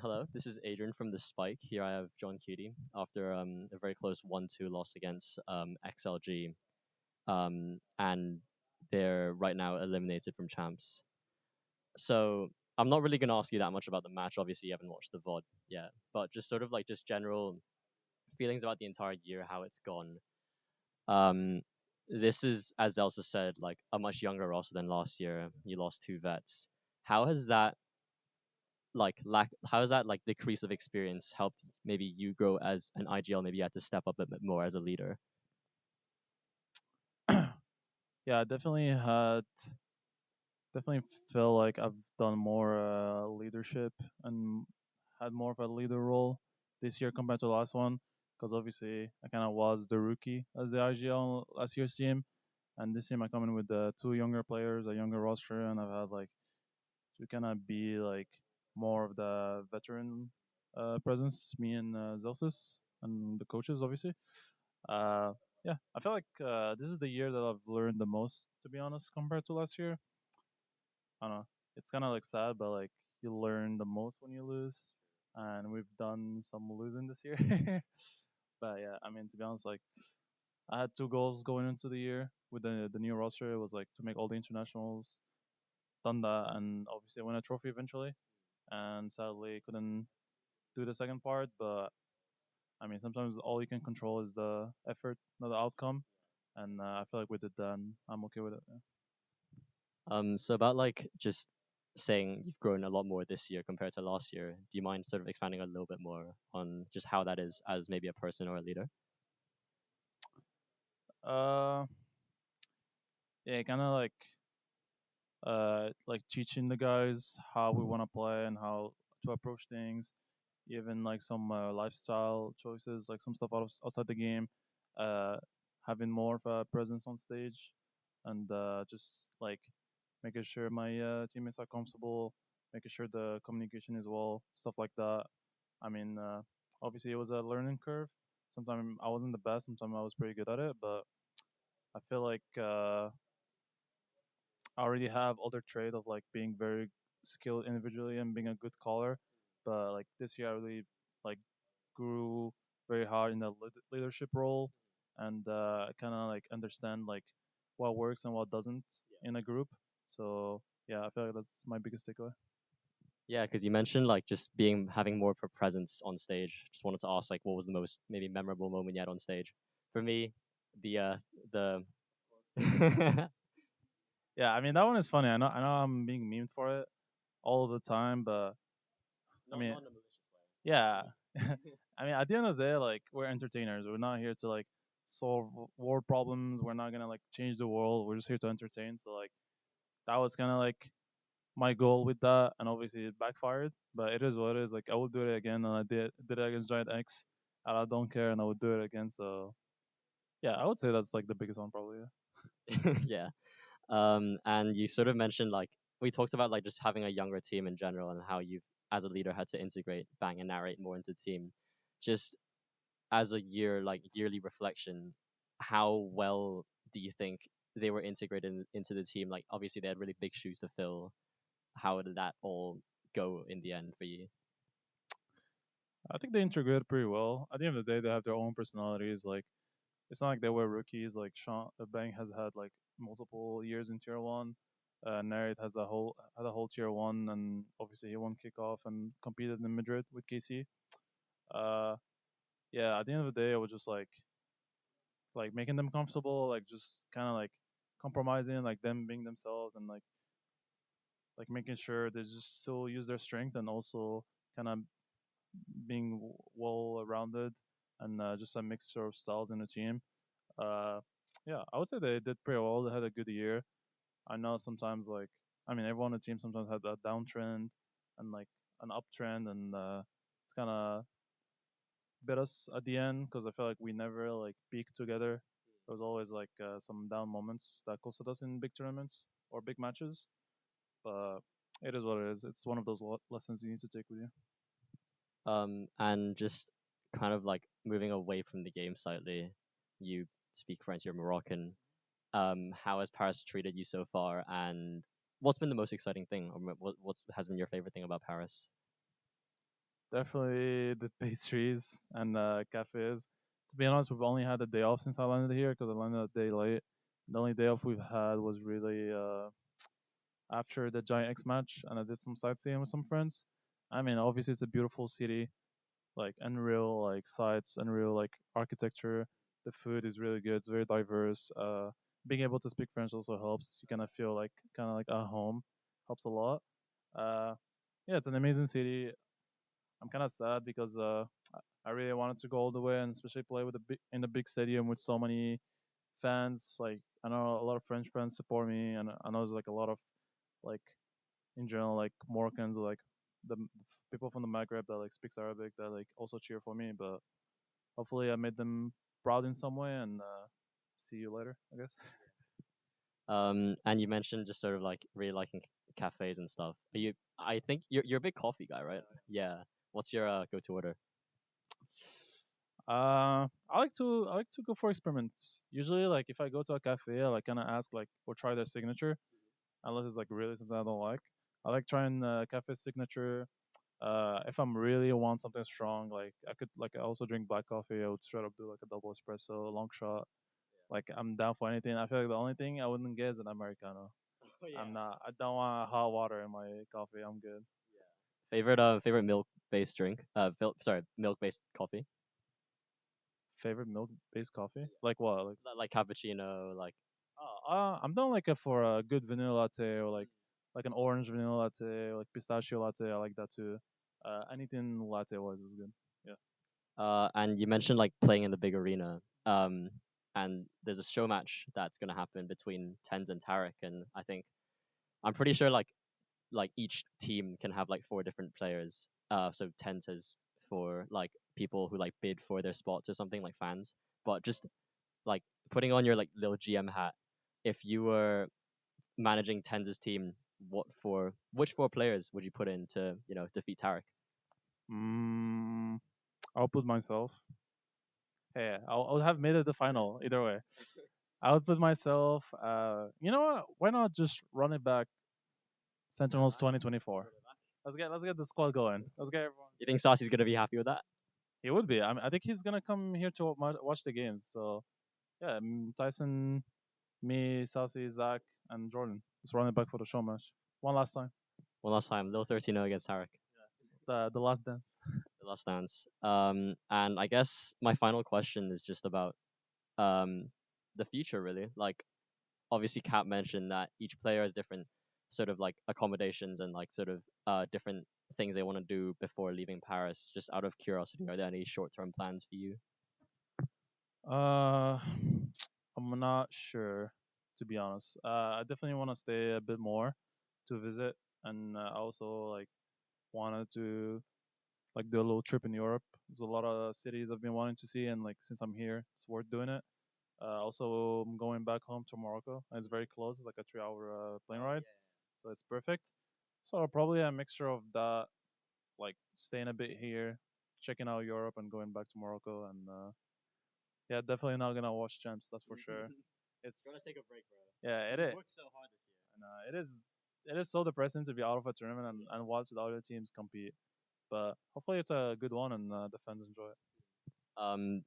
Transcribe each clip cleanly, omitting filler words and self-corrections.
Hello, this is Adrian from the Spike. Here I have johnqt after a very close 1-2 loss against XLG, and they're right now eliminated from champs. So I'm not really gonna ask you that much about the match. Obviously, you haven't watched the VOD yet, but just sort of like just general feelings about the entire year, how it's gone. Um, this is, as Elsa said, like a much younger roster than last year. You lost two vets. How has that how has that like decrease of experience helped maybe you grow as an IGL? Maybe you had to step up a bit more as a leader. Yeah, I definitely feel like I've done more leadership and had more of a leader role this year compared to the last one. Because obviously I kind of was the rookie as the IGL last year's team, and this team I come in with the two younger players, a younger roster, and I've had like to kind of be like more of the veteran presence. Me and Zelsus and the coaches, obviously. Uh, yeah, I feel like this is the year that I've learned the most, to be honest, compared to last year. I don't know. It's kind of like sad, but like you learn the most when you lose, and we've done some losing this year. But yeah, I mean, to be honest, like I had two goals going into the year with the new roster. It was like to make all the internationals, done that, and obviously win a trophy eventually. And sadly, couldn't do the second part. But I mean, sometimes all you can control is the effort, not the outcome. And I feel like we did that, and I'm okay with it. Yeah. So about like just saying you've grown a lot more this year compared to last year. Do you mind sort of expanding a little bit more on just how that is as maybe a person or a leader? Uh, yeah, kind of like teaching the guys how we want to play and how to approach things, even like some lifestyle choices, like some stuff outside the game, uh, having more of a presence on stage, and just like making sure my teammates are comfortable, making sure the communication is well, stuff like that. I mean, obviously it was a learning curve. Sometimes I wasn't the best, sometimes I was pretty good at it, but I feel like I already have other trait of like being very skilled individually and being a good caller. But like this year, I really like grew very hard in the leadership role, and kind of like understand like what works and what doesn't in a group. So yeah, I feel like that's my biggest takeaway. Yeah, because you mentioned like just being having more of a presence on stage. Just wanted to ask like what was the most maybe memorable moment you had on stage? For me, the Yeah, I mean that one is funny. I know I'm being memed for it all the time, but I mean, yeah. I mean, at the end of the day, like we're entertainers. We're not here to like solve world problems. We're not gonna like change the world. We're just here to entertain. So like that was kind of like my goal with that, and obviously it backfired. But it is what it is. Like I will do it again, and I did it against Giant X, and I don't care, and I would do it again. So yeah, I would say that's like the biggest one probably. Yeah. yeah. And you sort of mentioned like we talked about like just having a younger team in general and how you've as a leader had to integrate bang and narrate more into the team. Just as a yearly reflection, how well do you think they were integrated into the team? Like obviously they had really big shoes to fill. How did that all go in the end for you? I think they integrated pretty well. At the end of the day, they have their own personalities. Like it's not like they were rookies. Like Sean Bang has had like multiple years in tier one. Narit has had a whole tier one, and obviously he won kickoff and competed in Madrid with KC. Uh, yeah, at the end of the day, I was just like making them comfortable, like just kind of like compromising, like them being themselves, and like making sure they just still use their strength and also kind of being well rounded and just a mixture of styles in the team. Uh, yeah, I would say they did pretty well. They had a good year. I know sometimes like I mean everyone on the team sometimes had a downtrend and like an uptrend, and it's kind of bit us at the end because I feel like we never like peaked together. There was always like some down moments that costed us in big tournaments or big matches, but it is what it is. It's one of those lessons you need to take with you. And just kind of like moving away from the game slightly, you speak French, you're Moroccan. How has Paris treated you so far, and what's been the most exciting thing, or what has been your favorite thing about Paris? Definitely the pastries and cafes. To be honest, we've only had a day off since I landed here because I landed a day late. The only day off we've had was really after the Giant X match, and I did some sightseeing with some friends. I mean, obviously it's a beautiful city, like unreal like sights, unreal like architecture. The food is really good. It's very diverse. Being able to speak French also helps. You kind of feel like at home. Helps a lot. Uh, yeah, it's an amazing city. I'm kind of sad because I really wanted to go all the way and especially play with in a big stadium with so many fans. Like I know a lot of French fans support me, and I know there's like a lot of like in general like Moroccans or like the people from the Maghreb that like speaks Arabic that like also cheer for me. But hopefully, I made them proud in some way, and see you later. I guess. And you mentioned just sort of like really liking cafes and stuff. Are you? I think you're a big coffee guy, right? Yeah. What's your go-to order? I like to go for experiments. Usually, like if I go to a cafe, I like kind of ask like or try their signature, unless it's like really something I don't like. I like trying cafe signature. If I'm really want something strong, like I could like I also drink black coffee. I would straight up do like a double espresso, a long shot. Like I'm down for anything. I feel like the only thing I wouldn't get is an americano. Oh yeah. I'm not. I don't want hot water in my coffee. I'm good. Favorite milk based drink. Sorry, milk based coffee. Favorite milk based coffee? Like what? Like Like cappuccino. Like I'm down like for a good vanilla latte or like an orange vanilla latte, or like pistachio latte. I like that too. Anything latte wise is good. Yeah. and you mentioned like playing in the big arena. And there's a show match that's gonna happen between Tens and Tarek, and I'm pretty sure like each team can have like four different players. So Tens has for like people who like bid for their spots or something like fans. But just like putting on your like little GM hat, if you were managing Tens's team, which four players would you put in to defeat Tarek? Mm, I'll put myself. Hey, I'll have made it the final either way. I would put myself. You know what? Why not just run it back? Sentinels 2024. Let's get the squad going. Let's get everyone. You think Sasi's gonna be happy with that? He would be. I think he's gonna come here to watch the games. So yeah, Tyson, me, Sassy, Zach, and Jordan. Just run it back for the show match. One last time. One last time, little 13-0 against Tarek, The last dance. the last dance. And I guess my final question is just about um the future, really. Like obviously, Cap mentioned that each player has different sort of like accommodations and like sort of different things they want to do before leaving Paris. Just out of curiosity, are there any short-term plans for you? Uh, I'm not sure, to be honest. I definitely want to stay a bit more to visit, and I also like wanted to like do a little trip in Europe. There's a lot of cities I've been wanting to see, and like since I'm here, it's worth doing it. Also, I'm going back home to Morocco, and it's very close. It's like a 3 hour plane ride, so it's perfect. So probably a mixture of that, like staying a bit here, checking out Europe, and going back to Morocco, and yeah, definitely not gonna watch champs. That's for sure. It's Gotta take a break, bro. yeah, it is. Worked so hard this year. And it is. It is so depressing to be out of a tournament and watch the other teams compete. But hopefully, it's a good one and the fans enjoy it. Um,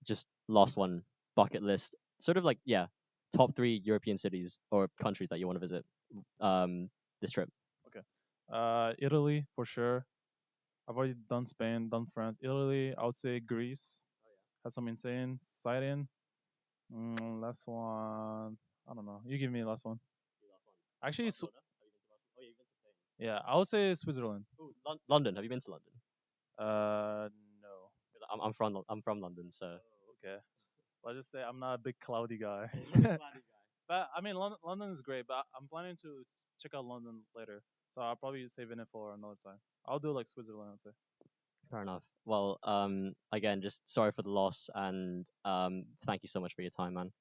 just last one, bucket list. Sort of like top three European cities or countries that you want to visit. This trip. Okay. Italy for sure. I've already done Spain, done France. Italy, I would say Greece has some insane sighting. Last one, I don't know. You give me the last one. Actually, yeah, I would say Switzerland. Ooh, London. Have you been to London? No. 'Cause I'm from London, so Okay. Let's just say I'm not a big cloudy guy. But I mean, London is great. But I'm planning to check out London later, so I'll probably saving it for another time. I'll do like Switzerland. I'd say. fair enough. Well, again, just sorry for the loss, and thank you so much for your time, man.